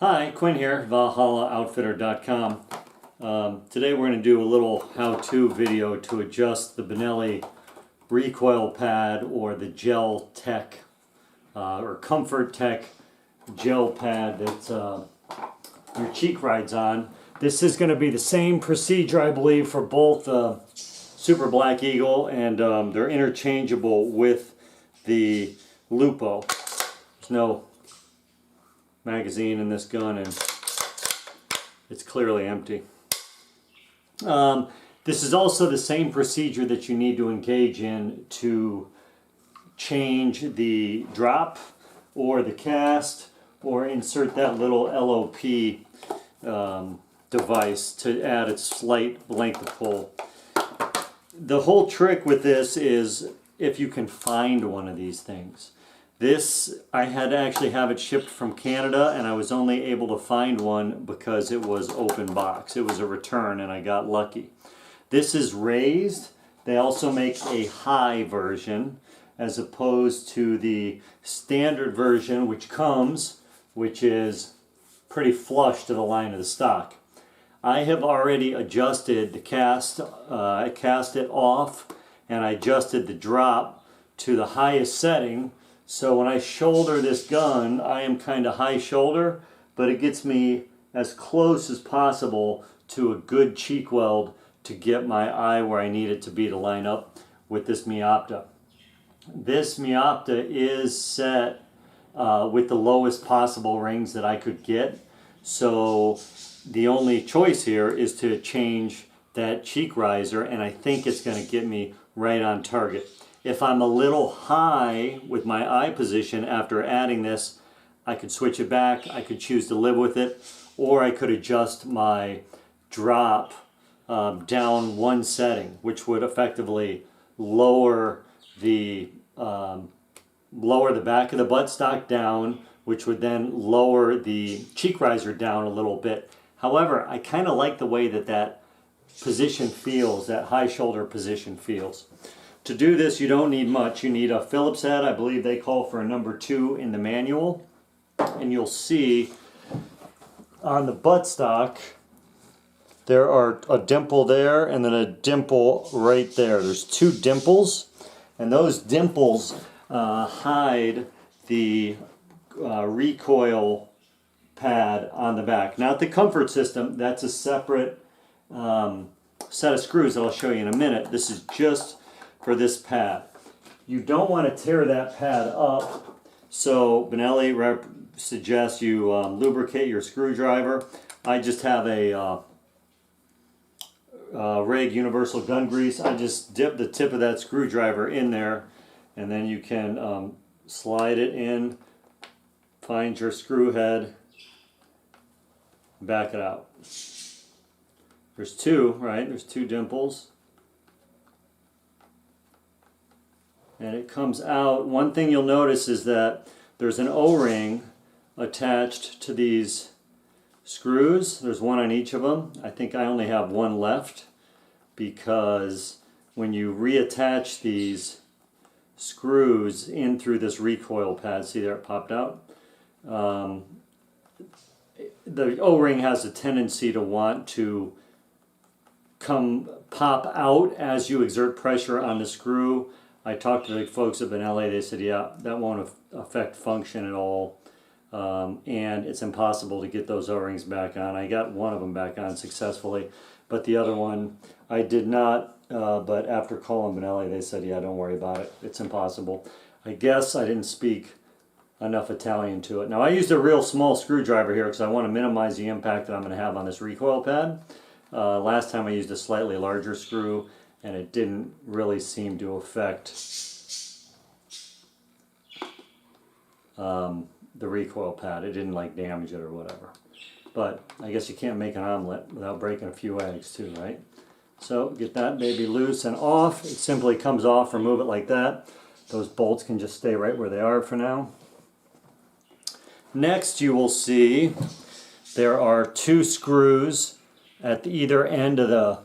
Hi, Quinn here, ValhallaOutfitter.com. Today we're going to do a little how-to video to adjust the Benelli recoil pad or the Gel Tech or Combtech gel pad that your cheek rides on. This is going to be the same procedure, I believe, for both Super Black Eagle, and they're interchangeable with the Lupo. There's no magazine in this gun, and it's clearly empty. This is also the same procedure that you need to engage in to change the drop or the cast or insert that little LOP device to add a slight length of pull. The whole trick with this is if you can find one of these things. This, I had to actually have it shipped from Canada, and I was only able to find one because it was open box. It was a return, and I got lucky. This is raised. They also make a high version as opposed to the standard version which is pretty flush to the line of the stock. I have already adjusted the cast. I cast it off, and I adjusted the drop to the highest setting. So when I shoulder this gun, I am kind of high shoulder, but it gets me as close as possible to a good cheek weld to get my eye where I need it to be to line up with this Meopta. This Meopta is set with the lowest possible rings that I could get. So the only choice here is to change that cheek riser, and I think it's going to get me right on target. If I'm a little high with my eye position after adding this, I could switch it back. I could choose to live with it, or I could adjust my drop down one setting, which would effectively lower the back of the buttstock down, which would then lower the cheek riser down a little bit. However, I kind of like the way that position feels, that high shoulder position feels. To do this, you don't need much. You need a Phillips head. I believe they call for a number 2 in the manual. And you'll see on the buttstock, there are a dimple there and then a dimple right there. There's 2 dimples, and those dimples hide the recoil pad on the back. Now, at the comfort system, that's a separate set of screws that I'll show you in a minute. This is just for this pad. You don't want to tear that pad up, so Benelli suggests you lubricate your screwdriver. I just have a Reg Universal Gun Grease. I just dip the tip of that screwdriver in there, and then you can slide it in, find your screw head, back it out. There's 2, right? There's 2 dimples. And it comes out. One thing you'll notice is that there's an O-ring attached to these screws. There's one on each of them. I think I only have one left because when you reattach these screws in through this recoil pad, see there it popped out? The O-ring has a tendency to want to pop out as you exert pressure on the screw. I talked to the folks at Benelli. They said, yeah, that won't affect function at all, and it's impossible to get those O-rings back on. I got one of them back on successfully, but the other one I did not, but after calling Benelli, they said, yeah, don't worry about it. It's impossible. I guess I didn't speak enough Italian to it. Now, I used a real small screwdriver here because I want to minimize the impact that I'm going to have on this recoil pad. Last time I used a slightly larger screw, and it didn't really seem to affect the recoil pad. It didn't like damage it or whatever. But I guess you can't make an omelet without breaking a few eggs too, right? So get that baby loose and off. It simply comes off. Remove it like that. Those bolts can just stay right where they are for now. Next, you will see there are 2 screws at either end of the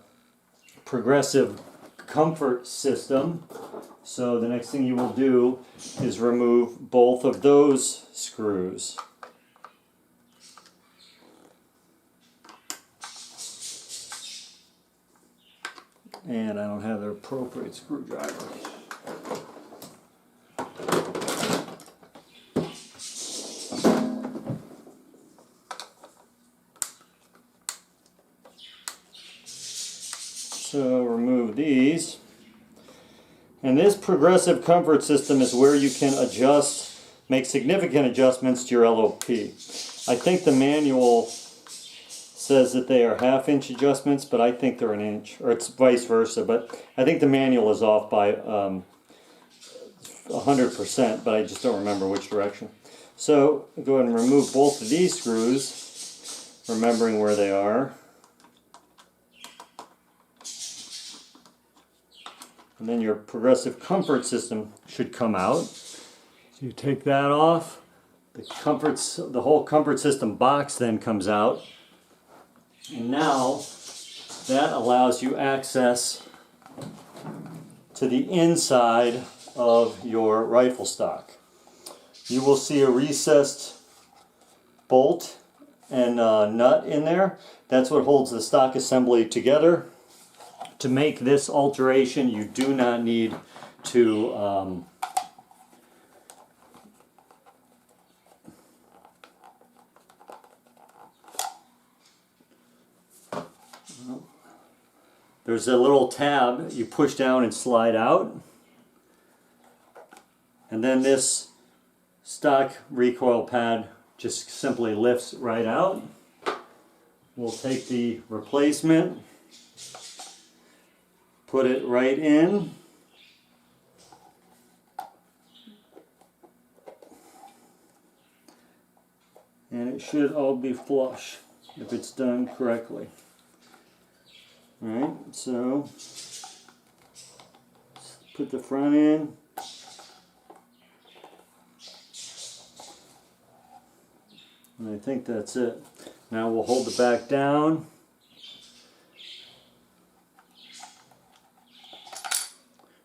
progressive comfort system. So the next thing you will do is remove both of those screws. And I don't have the appropriate screwdriver. So remove these. And this progressive comfort system is where you can adjust, make significant adjustments to your LOP. I think the manual says that they are half-inch adjustments, but I think they're an inch, or it's vice versa. But I think the manual is off by 100%, but I just don't remember which direction. So go ahead and remove both of these screws, remembering where they are. And then your progressive comfort system should come out. So you take that off. The whole comfort system box then comes out. And now that allows you access to the inside of your rifle stock. You will see a recessed bolt and nut in there. That's what holds the stock assembly together. To make this alteration, you do not need to there's a little tab you push down and slide out, and then this stock recoil pad just simply lifts right out. We'll take the replacement, put it right in, and it should all be flush if it's done correctly. Alright, so put the front in. And I think that's it. Now we'll hold the back down.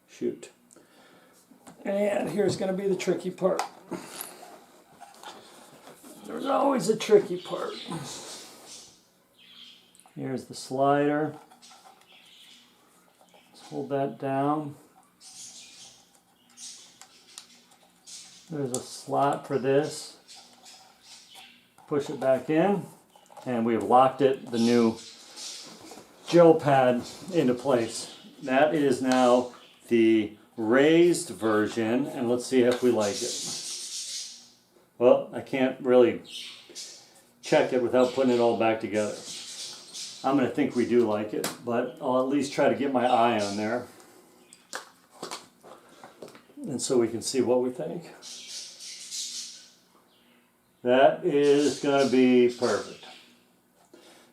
Shoot. And here's going to be the tricky part. There's always a tricky part. Here's the slider. Let's hold that down. There's a slot for this. Push it back in, and we've locked it, the new gel pad, into place. That is now the raised version, and let's see if we like it. Well, I can't really check it without putting it all back together. I'm going to think we do like it, but I'll at least try to get my eye on there, and so we can see what we think. That is going to be perfect.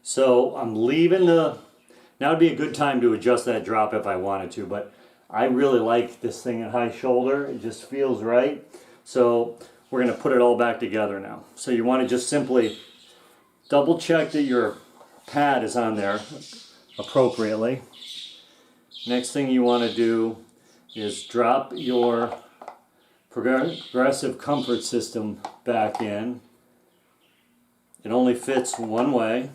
So I'm leaving the... Now would be a good time to adjust that drop if I wanted to, but I really like this thing at high shoulder. It just feels right. So we're going to put it all back together now. So you want to just simply double check that your pad is on there appropriately. Next thing you want to do is drop your progressive comfort system back in. It only fits one way.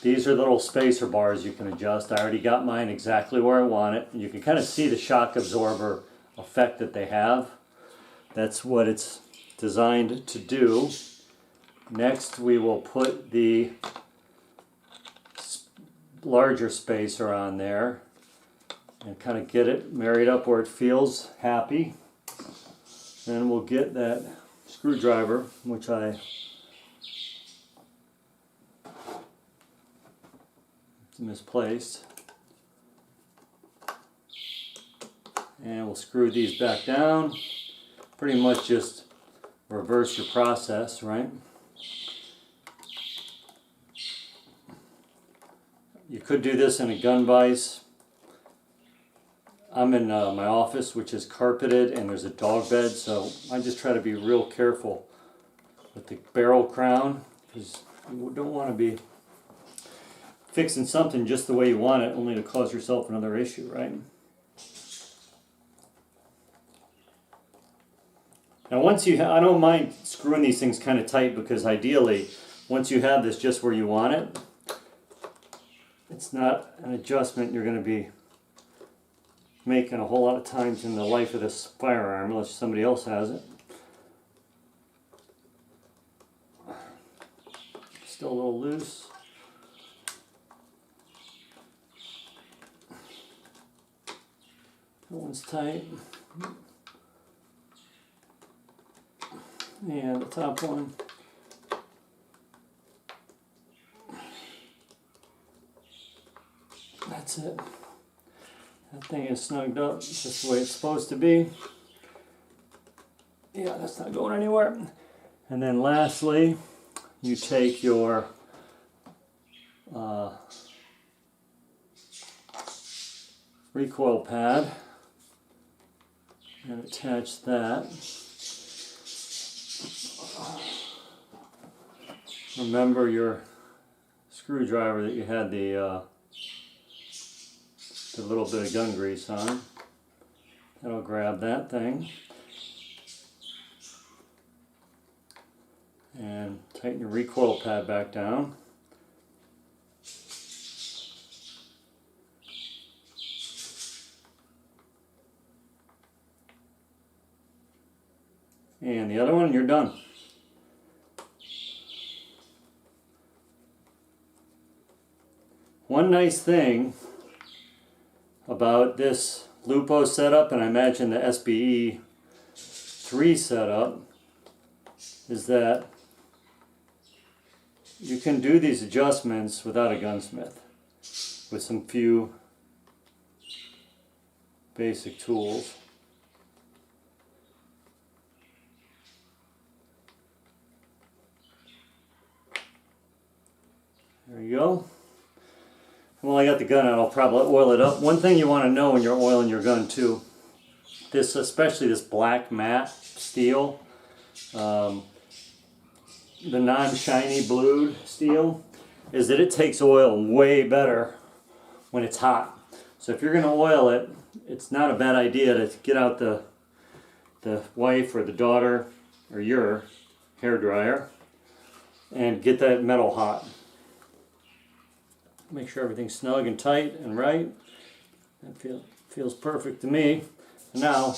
These are little spacer bars you can adjust. I already got mine exactly where I want it. You can kind of see the shock absorber effect that they have. That's what it's designed to do. Next we will put the larger spacer on there and kind of get it married up where it feels happy. Then we'll get that screwdriver, which I misplaced, and we'll screw these back down. Pretty much just reverse your process, right? You could do this in a gun vise. I'm in my office, which is carpeted, and there's a dog bed, so I just try to be real careful with the barrel crown, because you don't want to be fixing something just the way you want it, only to cause yourself another issue, right? Now once you I don't mind screwing these things kind of tight, because ideally, once you have this just where you want it, it's not an adjustment you're going to be making a whole lot of times in the life of this firearm unless somebody else has it. Still a little loose. That one's tight. And the top one. That's it. That thing is snugged up. It's just the way it's supposed to be. Yeah, that's not going anywhere. And then lastly, you take your recoil pad and attach that. Remember your screwdriver that you had the little bit of gun grease on. That'll grab that thing. And tighten your recoil pad back down. And the other one, you're done. One nice thing about this Lupo setup, and I imagine the SBE 3 setup, is that you can do these adjustments without a gunsmith with some few basic tools. There you go. Well, I got the gun out, I'll probably oil it up. One thing you want to know when you're oiling your gun too, this, especially this black matte steel, the non-shiny blued steel, is that it takes oil way better when it's hot. So if you're going to oil it, it's not a bad idea to get out the wife or the daughter or your hair dryer and get that metal hot. Make sure everything's snug and tight and right. That feels perfect to me. Now,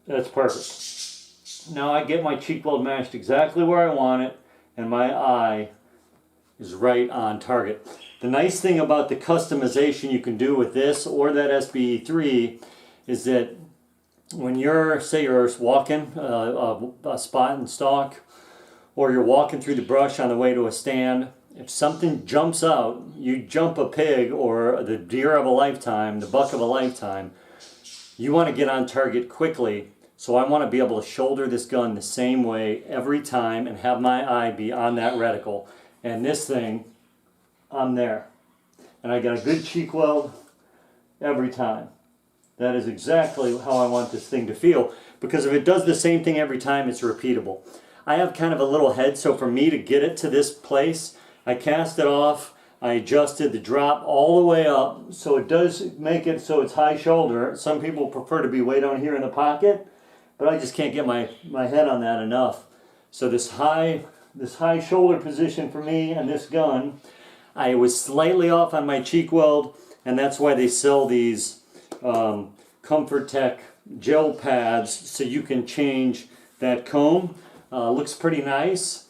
that's perfect. Now I get my cheek weld matched exactly where I want it, and my eye is right on target. The nice thing about the customization you can do with this or that SBE 3 is that when say you're walking a spot and stalk, or you're walking through the brush on the way to a stand, if something jumps out, you jump a pig or the deer of a lifetime, the buck of a lifetime, you want to get on target quickly. So I want to be able to shoulder this gun the same way every time and have my eye be on that reticle. And this thing, I'm there. And I got a good cheek weld every time. That is exactly how I want this thing to feel, because if it does the same thing every time, it's repeatable. I have kind of a little head, so for me to get it to this place, I cast it off, I adjusted the drop all the way up, so it does make it so it's high shoulder. Some people prefer to be way down here in the pocket, but I just can't get my head on that enough. So this high shoulder position for me and this gun, I was slightly off on my cheek weld, and that's why they sell these Combtech gel pads so you can change that comb. Looks pretty nice.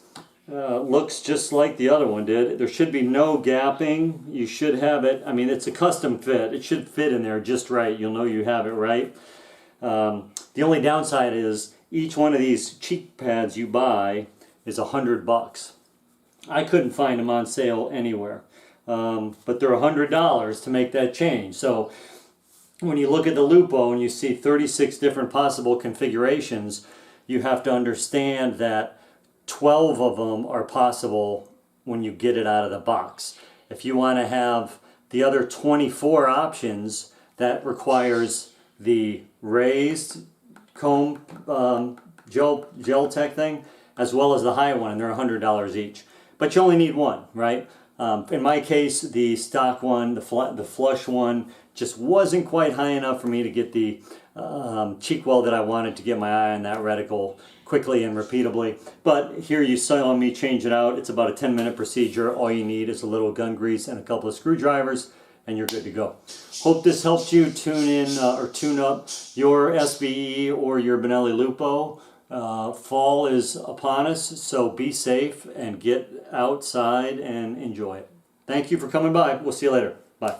Looks just like the other one did. There should be no gapping. You should have it, I mean, it's a custom fit. It should fit in there just right. You'll know you have it right. The only downside is each one of these cheek pads you buy is $100. I couldn't find them on sale anywhere. But they're $100 to make that change. So when you look at the Lupo and you see 36 different possible configurations, you have to understand that 12 of them are possible when you get it out of the box. If you want to have the other 24 options, that requires the raised comb gel tech thing, as well as the high one, and they're $100 each. But you only need one, right? In my case, the stock one, the flush one, just wasn't quite high enough for me to get the cheek weld that I wanted to get my eye on that reticle quickly and repeatably. But here you saw me change it out. It's about a 10-minute procedure. All you need is a little gun grease and a couple of screwdrivers, and you're good to go. Hope this helped you tune in or tune up your SBE or your Benelli Lupo. Fall is upon us, so be safe and get outside and enjoy it. Thank you for coming by. We'll see you later. Bye.